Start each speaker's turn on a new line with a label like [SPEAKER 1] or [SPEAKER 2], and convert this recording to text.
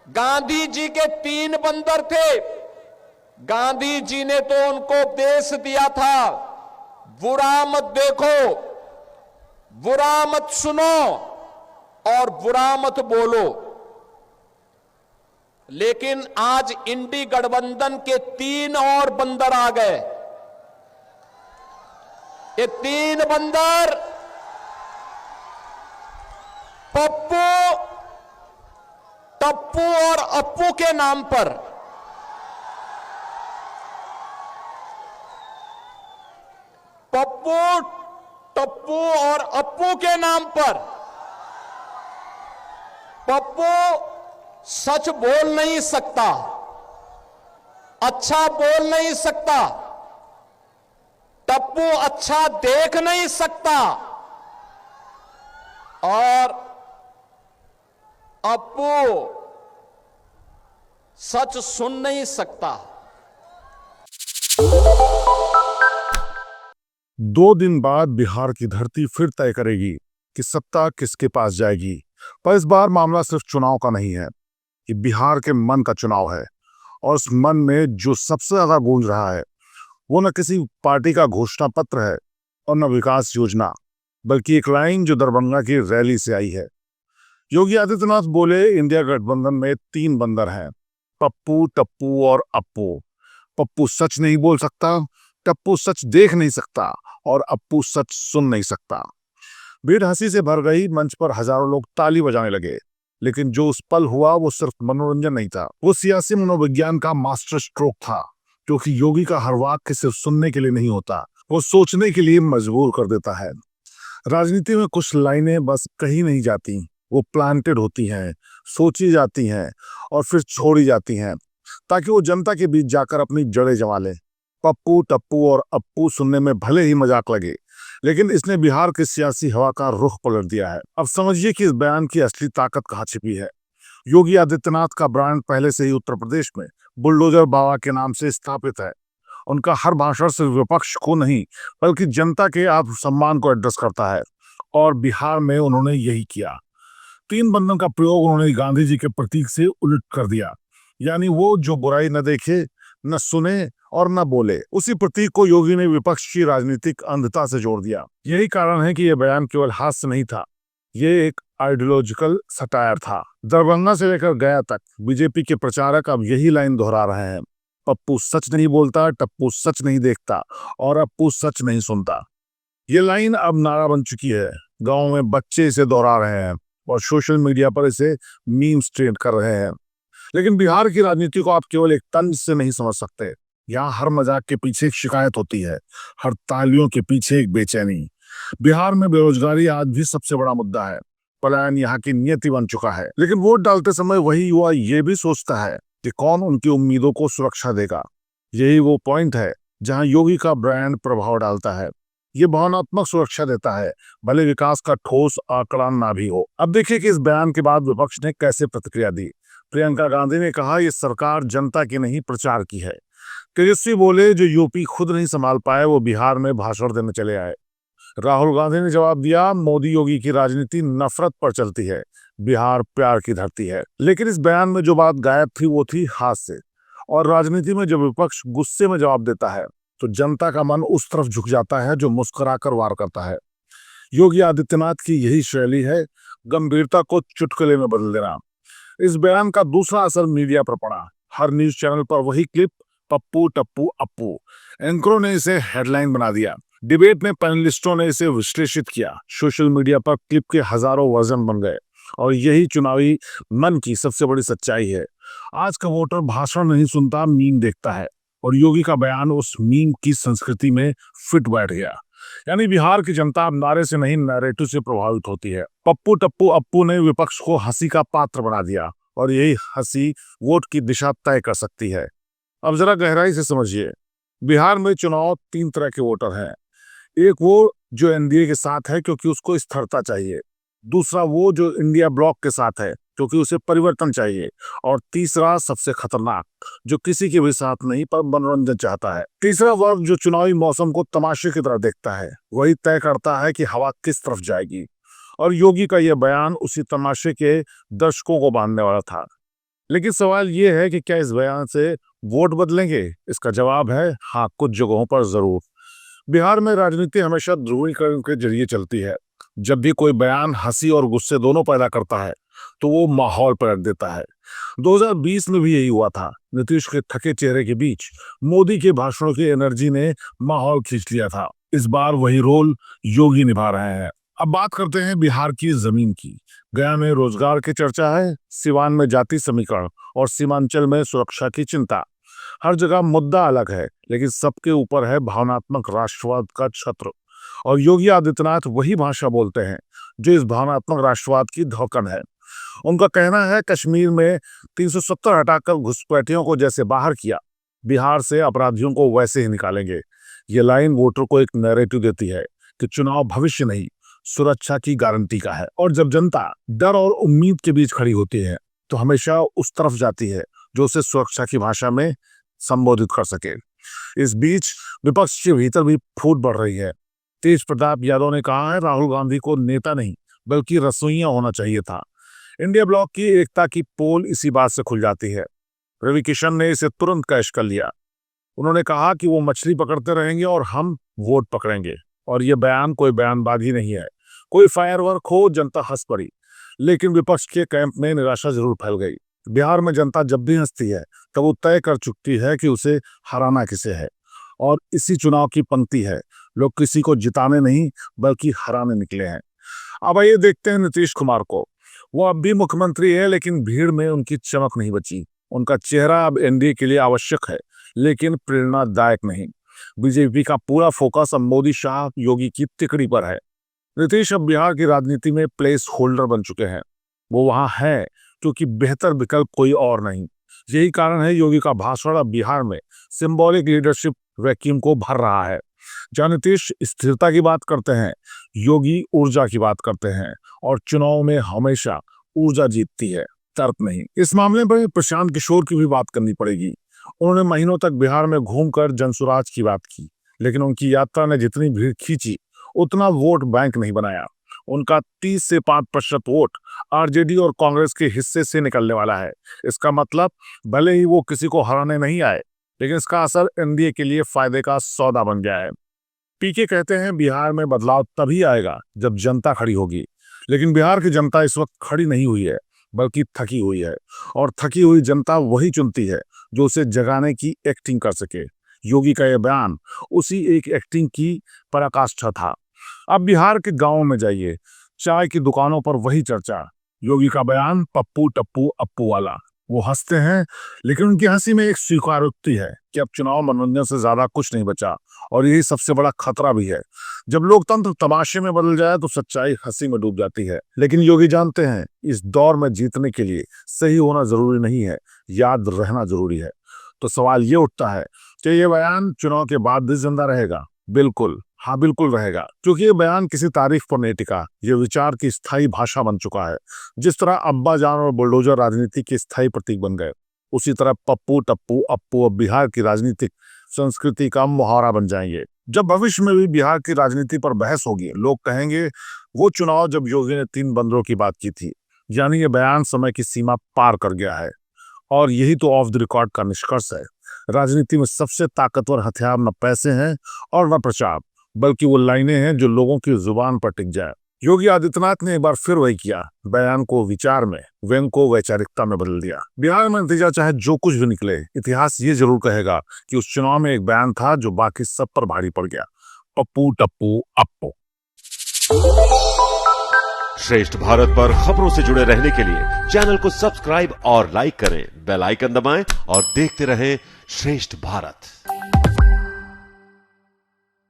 [SPEAKER 1] गांधी जी के 3 बंदर थे। गांधी जी ने तो उनको उपदेश दिया था, बुरा मत देखो, बुरा मत सुनो और बुरा मत बोलो। लेकिन आज इंडी गठबंधन के 3 और बंदर आ गए। ये 3 बंदर पप्पू, टप्पू और अप्पू के नाम पर पप्पू, टप्पू और अप्पू के नाम पर पप्पू सच बोल नहीं सकता, अच्छा बोल नहीं सकता, टप्पू अच्छा देख नहीं सकता और अप्पू सच सुन नहीं सकता।
[SPEAKER 2] 2 दिन बाद बिहार की धरती फिर तय करेगी कि सत्ता किसके पास जाएगी। पर इस बार मामला सिर्फ चुनाव का नहीं है, ये बिहार के मन का चुनाव है। और उस मन में जो सबसे ज्यादा गूंज रहा है वो न किसी पार्टी का घोषणा पत्र है और न विकास योजना, बल्कि एक लाइन जो दरभंगा की रैली से आई है। योगी आदित्यनाथ बोले, इंडिया गठबंधन में 3 बंदर हैं, पप्पू, टप्पू और अप्पू। पप्पू सच नहीं बोल सकता, टप्पू सच देख नहीं सकता और अप्पू सच सुन नहीं सकता। भीड़ हंसी से भर गई, मंच पर हजारों लोग ताली बजाने लगे। लेकिन जो उस पल हुआ वो सिर्फ मनोरंजन नहीं था, वो सियासी मनोविज्ञान का मास्टर स्ट्रोक था, क्योंकि योगी का हर वाक्य सिर्फ सुनने के लिए नहीं होता, वो सोचने के लिए मजबूर कर देता है। राजनीति में कुछ लाइनें बस कही नहीं जाती, वो प्लांटेड होती हैं, सोची जाती हैं और फिर छोड़ी जाती हैं, ताकि वो जनता के बीच जाकर अपनी जड़ें जमा ले। पप्पू, टप्पू और अप्पू सुनने में भले ही मजाक लगे, लेकिन इसने बिहार की सियासी हवा का रुख पलट दिया है। अब समझिए कि इस बयान की असली ताकत कहाँ छिपी है। योगी आदित्यनाथ का ब्रांड पहले से ही उत्तर प्रदेश में बुलडोजर बाबा के नाम से स्थापित है। उनका हर भाषण सिर्फ विपक्ष को नहीं, बल्कि जनता के आत्मसम्मान को एड्रेस करता है, और बिहार में उन्होंने यही किया। 3 बंधन का प्रयोग उन्होंने गांधी जी के प्रतीक से उलट कर दिया, यानी वो जो बुराई न देखे, न सुने और न बोले, उसी प्रतीक को योगी ने विपक्ष की राजनीतिक अंधता से जोड़ दिया। यही कारण है कि यह बयान केवल हास्य नहीं था, ये एक आइडियोलॉजिकल सटायर था। दरभंगा से लेकर गया तक बीजेपी के प्रचारक अब यही लाइन दोहरा रहे हैं, पप्पू सच नहीं बोलता, टप्पू सच नहीं देखता और अप्पू सच नहीं सुनता। ये लाइन अब नारा बन चुकी है। गाँव में बच्चे इसे दोहरा रहे हैं और सोशल मीडिया पर इसे मीम्स ट्रेंड कर रहे हैं। लेकिन बिहार की राजनीति को आप केवल एक तंज से नहीं समझ सकते। यहाँ हर मजाक के पीछे एक शिकायत होती है, हर तालियों के पीछे एक बेचैनी। बिहार में बेरोजगारी आज भी सबसे बड़ा मुद्दा है, पलायन यहाँ की नियति बन चुका है। लेकिन वोट डालते समय वही युवा ये भी सोचता है कि कौन उनकी उम्मीदों को सुरक्षा देगा। यही वो पॉइंट है जहाँ योगी का ब्रांड प्रभाव डालता है। ये भावनात्मक सुरक्षा देता है, भले विकास का ठोस आंकड़ा ना भी हो। अब देखिए कि इस बयान के बाद विपक्ष ने कैसे प्रतिक्रिया दी। प्रियंका गांधी ने कहा, ये सरकार जनता की नहीं प्रचार की है। तेजस्वी बोले, जो यूपी खुद नहीं संभाल पाए वो बिहार में भाषण देने चले आए। राहुल गांधी ने जवाब दिया, मोदी योगी की राजनीति नफरत पर चलती है, बिहार प्यार की धरती है। लेकिन इस बयान में जो बात गायब थी वो थी हास्य। और राजनीति में जब विपक्ष गुस्से में जवाब देता है तो जनता का मन उस तरफ झुक जाता है जो मुस्कुराकर वार करता है। योगी आदित्यनाथ की यही शैली है, गंभीरता को चुटकुले में बदल देना। इस बयान का दूसरा असर मीडिया पर पड़ा। हर न्यूज चैनल पर वही क्लिप, पप्पू, टप्पू, अप्पू। एंकरों ने इसे हेडलाइन बना दिया, डिबेट में पैनलिस्टों ने इसे विश्लेषित किया, सोशल मीडिया पर क्लिप के हजारों वर्जन बन गए। और यही चुनावी मन की सबसे बड़ी सच्चाई है। आज का वोटर भाषण नहीं सुनता, मीम देखता है, और योगी का बयान उस मीम की संस्कृति में फिट बैठ गया। यानी बिहार की जनता अब नारे से नहीं, नैरेटिव से प्रभावित होती है। पप्पू, टप्पू, अप्पू ने विपक्ष को हंसी का पात्र बना दिया, और यही हंसी वोट की दिशा तय कर सकती है। अब जरा गहराई से समझिए, बिहार में चुनाव 3 तरह के वोटर हैं। एक वो जो एनडीए के साथ है क्योंकि उसको स्थिरता चाहिए, दूसरा वो जो इंडिया ब्लॉक के साथ है क्योंकि उसे परिवर्तन चाहिए, और तीसरा सबसे खतरनाक, जो किसी के भी साथ नहीं पर मनोरंजन चाहता है। तीसरा वर्ग जो चुनावी मौसम को तमाशे की तरह देखता है, वही तय करता है कि हवा किस तरफ जाएगी। और योगी का यह बयान उसी तमाशे के दर्शकों को बांधने वाला था। लेकिन सवाल ये है कि क्या इस बयान से वोट बदलेंगे? इसका जवाब है हाँ, कुछ जगहों पर जरूर। बिहार में राजनीति हमेशा ध्रुवीकरण के जरिए चलती है। जब भी कोई बयान हंसी और गुस्से दोनों पैदा करता है तो वो माहौल पलट देता है। 2020 में भी यही हुआ था। नीतीश के थके चेहरे के बीच मोदी के भाषणों की एनर्जी ने माहौल खींच लिया था। इस बार वही रोल योगी निभा रहे हैं। अब बात करते हैं बिहार की जमीन की। गया में रोजगार की चर्चा है, सिवान में जाति समीकरण और सीमांचल में सुरक्षा की चिंता। हर जगह मुद्दा अलग है, लेकिन सबके ऊपर है भावनात्मक राष्ट्रवाद का छत्र। और योगी आदित्यनाथ वही भाषा बोलते हैं जो इस भावनात्मक राष्ट्रवाद की धड़कन है। उनका कहना है कश्मीर में 370 हटाकर घुसपैठियों को जैसे बाहर किया, बिहार से अपराधियों को वैसे ही निकालेंगे। ये लाइन वोटर को एक नैरेटिव देती है कि चुनाव भविष्य नहीं, सुरक्षा की गारंटी का है। और जब जनता डर और उम्मीद के बीच खड़ी होती है तो हमेशा उस तरफ जाती है जो उसे सुरक्षा की भाषा में संबोधित कर सके। इस बीच विपक्ष के भीतर भी फूट बढ़ रही है। तेज प्रताप यादव ने कहा है राहुल गांधी को नेता नहीं बल्कि रसोइया होना चाहिए था। इंडिया ब्लॉक की एकता की पोल इसी बात से खुल जाती है। रवि किशन ने इसे तुरंत कैश कर लिया। उन्होंने कहा कि वो मछली पकड़ते रहेंगे और हम वोट पकड़ेंगे। और ये बयान कोई बयानबाजी नहीं है, कोई फायरवर्क हो जनता हंस पड़ी। लेकिन विपक्ष के कैंप में निराशा जरूर फैल गई। बिहार में जनता जब भी हंसती है तब वो तय कर चुकी है कि उसे हराना किसे है। और इसी चुनाव की पंक्ति है, लोग किसी को जिताने नहीं बल्कि हराने निकले हैं। अब आइए देखते हैं नीतीश कुमार को। वो अब भी मुख्यमंत्री है, लेकिन भीड़ में उनकी चमक नहीं बची। उनका चेहरा अब एनडीए के लिए आवश्यक है, लेकिन प्रेरणादायक नहीं। बीजेपी का पूरा फोकस अब मोदी, शाह, योगी की तिकड़ी पर है। नीतीश अब बिहार की राजनीति में प्लेस होल्डर बन चुके हैं। वो वहां है क्योंकि बेहतर विकल्प कोई और नहीं। यही कारण है योगी का भाषण अब बिहार में सिंबॉलिक लीडरशिप वैक्यूम को भर रहा है। जहां नीतीश स्थिरता की बात करते हैं, योगी ऊर्जा की बात करते हैं। और चुनाव में हमेशा ऊर्जा जीतती है, तर्क नहीं। इस मामले में प्रशांत किशोर की भी बात करनी पड़ेगी। उन्होंने महीनों तक बिहार में घूमकर जनसुराज की बात की, लेकिन उनकी यात्रा ने जितनी भीड़ खींची उतना वोट बैंक नहीं बनाया। उनका 30 से 5% वोट आरजेडी और कांग्रेस के हिस्से से निकलने वाला है। इसका मतलब भले ही वो किसी को हराने नहीं आए, लेकिन इसका असर एनडीए के लिए फायदे का सौदा बन गया है। पीके कहते हैं बिहार में बदलाव तभी आएगा जब जनता खड़ी होगी। लेकिन बिहार की जनता इस वक्त खड़ी नहीं हुई है, बल्कि थकी हुई है। और थकी हुई जनता वही चुनती है जो उसे जगाने की एक्टिंग कर सके। योगी का यह बयान उसी एक एक्टिंग की पराकाष्ठा था। अब बिहार के गांवों में जाइए, चाय की दुकानों पर वही चर्चा। योगी का बयान पप्पू टप्पू अप्पू वाला। वो हंसते हैं, लेकिन उनकी हंसी में एक स्वीकारोक्ति है कि अब चुनाव मनोरंजन से ज्यादा कुछ नहीं बचा। और यही सबसे बड़ा खतरा भी है। जब लोकतंत्र तमाशे में बदल जाए तो सच्चाई हंसी में डूब जाती है। लेकिन योगी जानते हैं इस दौर में जीतने के लिए सही होना जरूरी नहीं है, याद रहना जरूरी है। तो सवाल ये उठता है कि ये बयान चुनाव के बाद भी जिंदा रहेगा? बिल्कुल, हाँ बिल्कुल रहेगा, क्योंकि ये बयान किसी तारीख पर नहीं टिका। ये विचार की स्थायी भाषा बन चुका है। जिस तरह अब्बा जान और बुलडोजर राजनीति के स्थायी प्रतीक बन गए, उसी तरह पप्पू टप्पू अप्पू अब बिहार की राजनीतिक संस्कृति का मुहावरा बन जाएंगे। जब भविष्य में भी बिहार की राजनीति पर बहस होगी, लोग कहेंगे वो चुनाव जब योगी ने 3 बंदरों की बात की थी। यानी ये बयान समय की सीमा पार कर गया है। और यही तो ऑफ द रिकॉर्ड का निष्कर्ष है। राजनीति में सबसे ताकतवर हथियार न पैसे हैं और न प्रचार, बल्कि वो लाइनें हैं जो लोगों की जुबान पर टिक जाए। योगी आदित्यनाथ ने एक बार फिर वही किया, बयान को विचार में, व्यंग को वैचारिकता में बदल दिया। बिहार में नतीजा चाहे जो कुछ भी निकले, इतिहास ये जरूर कहेगा कि उस चुनाव में एक बयान था जो बाकी सब पर भारी पड़ गया। पप्पू टप्पू अप्पू।
[SPEAKER 3] श्रेष्ठ भारत पर खबरों से जुड़े रहने के लिए चैनल को सब्सक्राइब और लाइक करें, बेल आइकन दबाएं और देखते रहें श्रेष्ठ भारत।